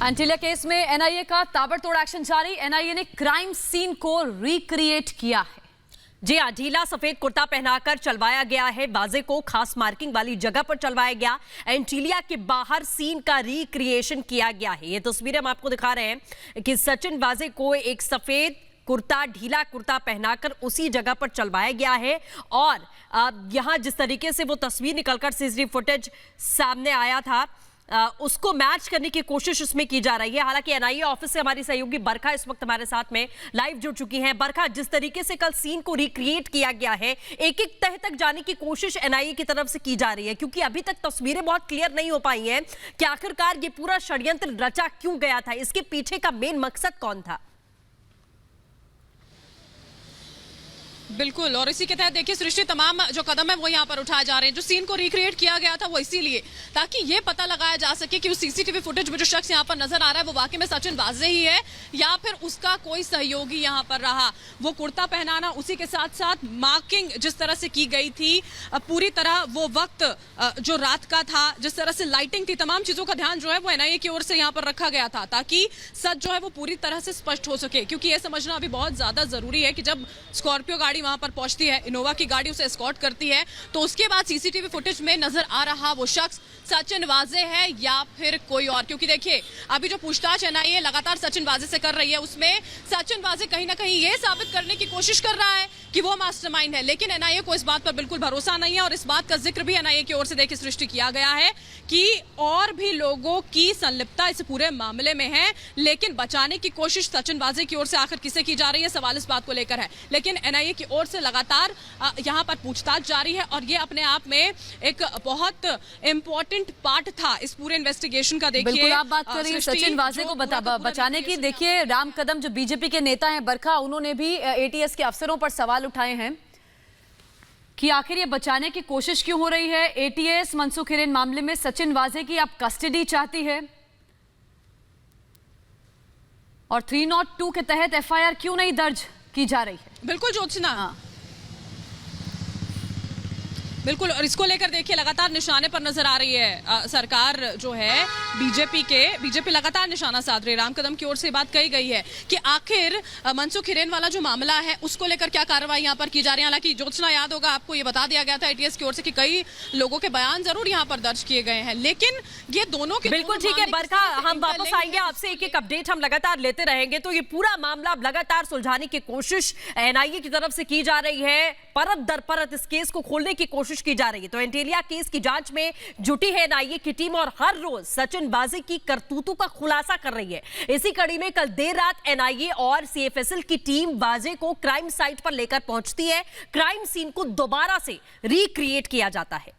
Antilia case में NIA का ताबड़तोड़ एक्शन जारी। एनआईए ने क्राइम सीन को रिक्रिएट किया है। जी हाँ, ढीला सफेद कुर्ता पहनाकर चलवाया गया है वाजे को, खास मार्किंग वाली जगह पर चलवाया गया। एंटीलिया के बाहर सीन का रिक्रिएशन किया गया है। ये तस्वीरें हम आपको दिखा रहे हैं कि सचिन वाजे को एक सफेद कुर्ता, ढीला कुर्ता पहनाकर उसी जगह पर चलवाया गया है। और यहां जिस तरीके से वो तस्वीर निकलकर सीसीटीवी फुटेज सामने आया था, उसको मैच करने की कोशिश उसमें की जा रही है। हालांकि एनआईए ऑफिस से हमारी सहयोगी बरखा इस वक्त हमारे साथ में लाइव जुड़ चुकी हैं। बरखा, जिस तरीके से कल सीन को रिक्रिएट किया गया है, एक एक तह तक जाने की कोशिश एनआईए की तरफ से की जा रही है, क्योंकि अभी तक तस्वीरें बहुत क्लियर नहीं हो पाई हैं कि आखिरकार ये पूरा षड्यंत्र रचा क्यों गया था, इसके पीछे का मेन मकसद कौन था। बिल्कुल, और इसी के तहत देखिए सृष्टि, तमाम जो कदम है वो यहाँ पर उठाए जा रहे हैं। जो सीन को रिक्रिएट किया गया था वो इसीलिए ताकि ये पता लगाया जा सके कि उस सीसीटीवी फुटेज में जो शख्स यहाँ पर नजर आ रहा है वो वाकई में सचिन वाजे ही है या फिर उसका कोई सहयोगी यहाँ पर रहा। वो कुर्ता पहनाना, उसी के साथ साथ मार्किंग जिस तरह से की गई थी, पूरी तरह वो वक्त जो रात का था, जिस तरह से लाइटिंग थी, तमाम चीजों का ध्यान जो है वो एनआईए की ओर से यहाँ पर रखा गया था ताकि सच जो है वो पूरी तरह से स्पष्ट हो सके। क्योंकि ये समझना अभी बहुत ज्यादा जरूरी है कि जब स्कॉर्पियो गाड़ी वहां पर पहुंचती है, इनोवा की गाड़ी उसे एस्कॉर्ट करती है, तो उसके बाद सीसीटीवी फुटेज में नजर आ रहा वो शख्स सचिन वाजे है या फिर कोई और। क्योंकि देखिए अभी जो पूछताछ एनआईए लगातार सचिन वाजे से कर रही है, उसमें सचिन वाजे कहीं ना कहीं ये साबित करने की कोशिश कर रहा है कि वो मास्टरमाइंड है, लेकिन एनआईए को इस बात पर बिल्कुल भरोसा नहीं है। और इस बात का जिक्र भी एनआईए की ओर से देखिए सृष्टि किया गया है कि और भी लोगों की संलिप्तता इस पूरे मामले में है, लेकिन बचाने की कोशिश सचिन वाजे की ओर से आखिर किसे की जा रही है, सवाल इस बात को लेकर है। लेकिन एनआईए की ओर से लगातार यहाँ पर पूछताछ जारी है और ये अपने आप में एक बहुत इंपॉर्टेंट पार्ट था इस पूरे इन्वेस्टिगेशन का। देखिए बिल्कुल आप बात कर रही हैं सचिन वाजे को बचाने की। देखिए राम कदम जो बीजेपी के नेता हैं बरखा, उन्होंने भी एटीएस के अफसरों पर सवाल उठाए हैं कि आखिर ये बचाने की कोशिश क्यों हो रही है। एटीएस मनसुख हिरेन मामले में सचिन वाजे की अब कस्टडी चाहती है और 302 के तहत एफआईआर क्यों नहीं दर्ज की जा रही है। बिल्कुल ज्योत्सना, बिल्कुल, और इसको लेकर देखिए लगातार निशाने पर नजर आ रही है सरकार जो है बीजेपी लगातार निशाना साध रही है। राम कदम की ओर से बात कही गई है कि आखिर मनसुख हिरेन वाला जो मामला है उसको लेकर क्या कार्रवाई यहाँ पर की जा रही है। हालांकि ज्योत्सना, याद होगा आपको, ये बता दिया गया था एटीएस की ओर से कि कई लोगों के बयान जरूर यहाँ पर दर्ज किए गए हैं, लेकिन ये दोनों के बिल्कुल ठीक है बरखा, हम वापस आएंगे आपसे, एक एक अपडेट हम लगातार लेते रहेंगे। तो ये पूरा मामला अब लगातार सुलझाने की कोशिश एनआईए की तरफ से की जा रही है, परत दर परत इस केस को खोलने की कोशिश की जा रही है। तो एंटीलिया केस की जांच में जुटी है एनआईए की टीम और हर रोज सचिन वाजे की करतूतों का खुलासा कर रही है। इसी कड़ी में कल देर रात एनआईए और सीएफएसएल की टीम वाजे को क्राइम साइट पर लेकर पहुंचती है। क्राइम सीन को दोबारा से रिक्रिएट किया जाता है।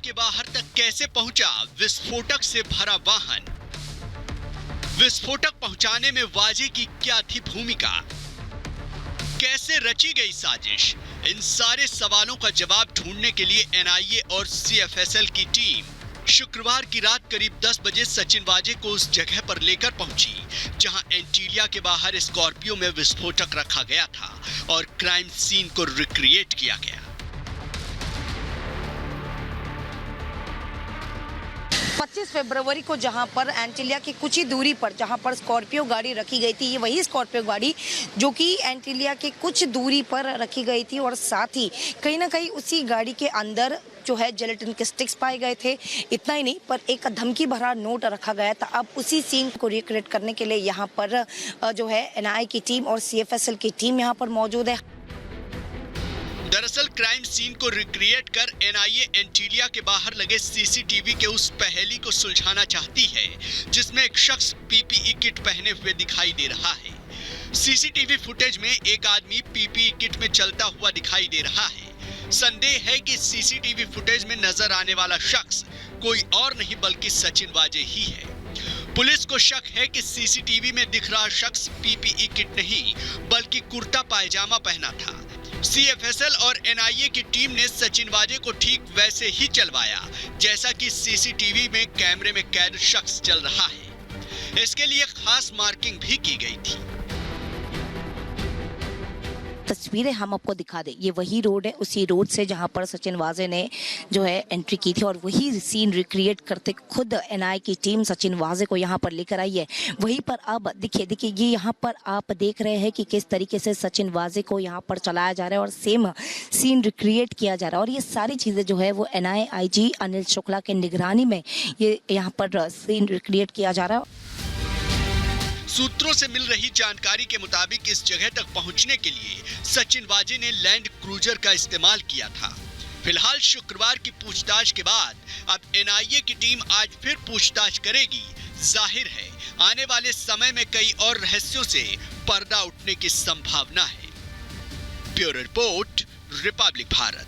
के बाहर तक कैसे पहुंचा विस्फोटक से भरा वाहन? विस्फोटक पहुंचाने में वाजे की क्या थी भूमिका? कैसे रची गई साजिश? इन सारे सवालों का जवाब ढूंढने के लिए एनआईए और सीएफएसएल की टीम शुक्रवार की रात करीब 10 बजे सचिन वाजे को उस जगह पर लेकर पहुंची जहां एंटीलिया के बाहर स्कॉर्पियो में विस्फोटक रखा गया था और क्राइम सीन को रिक्रिएट किया गया। 25 फरवरी को जहां पर एंटीलिया की कुछ ही दूरी पर जहां पर स्कॉर्पियो गाड़ी रखी गई थी, ये वही स्कॉर्पियो गाड़ी जो कि एंटीलिया के कुछ दूरी पर रखी गई थी और साथ ही कहीं ना कहीं उसी गाड़ी के अंदर जो है जेलेटिन के स्टिक्स पाए गए थे। इतना ही नहीं, पर एक धमकी भरा नोट रखा गया था। अब उसी सीन को रिक्रिएट करने के लिए यहाँ पर जो है एनआईए की टीम और सीएफएसएल की टीम यहाँ पर मौजूद है। दरअसल क्राइम सीन को रिक्रिएट कर एनआईए एंटीलिया के बाहर लगे सीसीटीवी के उस पहेली को सुलझाना चाहती है जिसमें एक शख्स पीपीई किट पहने हुए दिखाई दे रहा है। सीसीटीवी फुटेज में एक आदमी पीपीई किट में चलता हुआ दिखाई दे रहा है। संदेह है कि सीसीटीवी फुटेज में नजर आने वाला शख्स कोई और नहीं बल्कि सचिन वाजे ही है। पुलिस को शक है कि सीसीटीवी में दिख रहा शख्स पीपीई किट नहीं बल्कि कुर्ता पायजामा पहना था। सीएफएसएल और एनआईए की टीम ने सचिन वाजे को ठीक वैसे ही चलवाया जैसा कि सीसीटीवी में कैमरे में कैद शख्स चल रहा है। इसके लिए खास मार्किंग भी की गई थी। तस्वीरें हम आपको दिखा दें, ये वही रोड है, उसी रोड से जहां पर सचिन वाजे ने जो है एंट्री की थी और वही सीन रिक्रिएट करते खुद एनआई की टीम सचिन वाजे को यहां पर लेकर आई है। वहीं पर अब देखिए ये यहां पर आप देख रहे हैं कि किस तरीके से सचिन वाजे को यहां पर चलाया जा रहा है और सेम सीन रिक्रिएट किया जा रहा है और ये सारी चीज़ें जो है वो एनआई आईजी अनिल शुक्ला के निगरानी में ये यहाँ पर सीन रिक्रिएट किया जा रहा है। सूत्रों से मिल रही जानकारी के मुताबिक इस जगह तक पहुंचने के लिए सचिन वाजे ने लैंड क्रूजर का इस्तेमाल किया था। फिलहाल शुक्रवार की पूछताछ के बाद अब एनआईए की टीम आज फिर पूछताछ करेगी। जाहिर है आने वाले समय में कई और रहस्यों से पर्दा उठने की संभावना है। Bureau report, republic Bharat.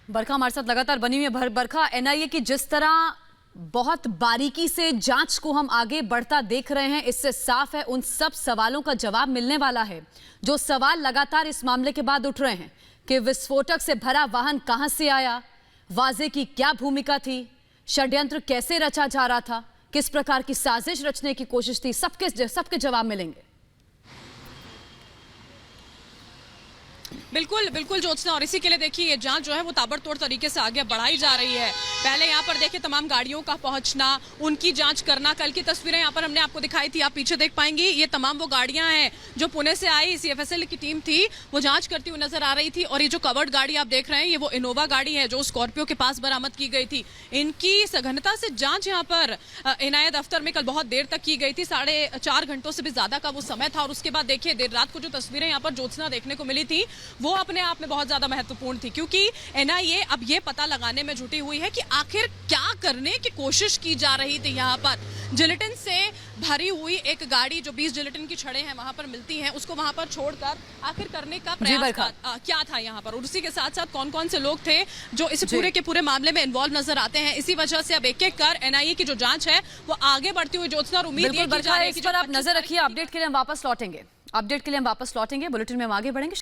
Barkha हमारे साथ लगातार बनी हुई है। बरखा, एनआईए की जिस तरह बहुत बारीकी से जांच को हम आगे बढ़ता देख रहे हैं, इससे साफ है उन सब सवालों का जवाब मिलने वाला है जो सवाल लगातार इस मामले के बाद उठ रहे हैं कि विस्फोटक से भरा वाहन कहां से आया, वाजे की क्या भूमिका थी, षड्यंत्र कैसे रचा जा रहा था, किस प्रकार की साजिश रचने की कोशिश थी, सबके जवाब मिलेंगे। बिल्कुल बिल्कुल ज्योत्सना, और इसी के लिए देखिए ये जांच जो है वो ताबड़तोड़ तरीके से आगे बढ़ाई जा रही है। पहले यहाँ पर देखिए तमाम गाड़ियों का पहुंचना, उनकी जांच करना। कल की तस्वीरें यहाँ पर हमने आपको दिखाई थी, आप पीछे देख पाएंगी। ये तमाम वो गाड़ियां हैं जो पुणे से आई सीएफएसएल की टीम थी, वो जांच करती हुई नजर आ रही थी। और ये जो कवर्ड गाड़ी आप देख रहे हैं, ये वो इनोवा गाड़ी है जो स्कॉर्पियो के पास बरामद की गई थी। इनकी सघनता से जांच यहाँ पर एनआईए दफ्तर में कल बहुत देर तक की गई थी, 4.5 घंटों से भी ज्यादा का वो समय था। और उसके बाद देखिए देर रात को जो तस्वीरें यहाँ पर ज्योत्सना देखने को मिली थी वो अपने आप में बहुत ज्यादा महत्वपूर्ण थी, क्योंकि एनआईए अब ये पता लगाने में जुटी हुई है कि आखिर क्या करने की कोशिश की जा रही थी। यहाँ पर जिलेटिन से भरी हुई एक गाड़ी जो 20 जिलेटिन की छड़ें हैं वहां पर मिलती हैं, उसको वहां पर छोड़कर आखिर करने का प्रयास क्या था यहाँ पर, और उसी के साथ साथ कौन कौन से लोग थे जो इस पूरे के पूरे मामले में इन्वॉल्व नजर आते हैं। इसी वजह से अब एक एक कर एनआईए की जो जांच है वो आगे बढ़ती हुई ज्योत्सना, और उम्मीद है कि आप नजर रखिए। अपडेट के लिए हम वापस लौटेंगे बुलेटिन में हम आगे बढ़ेंगे।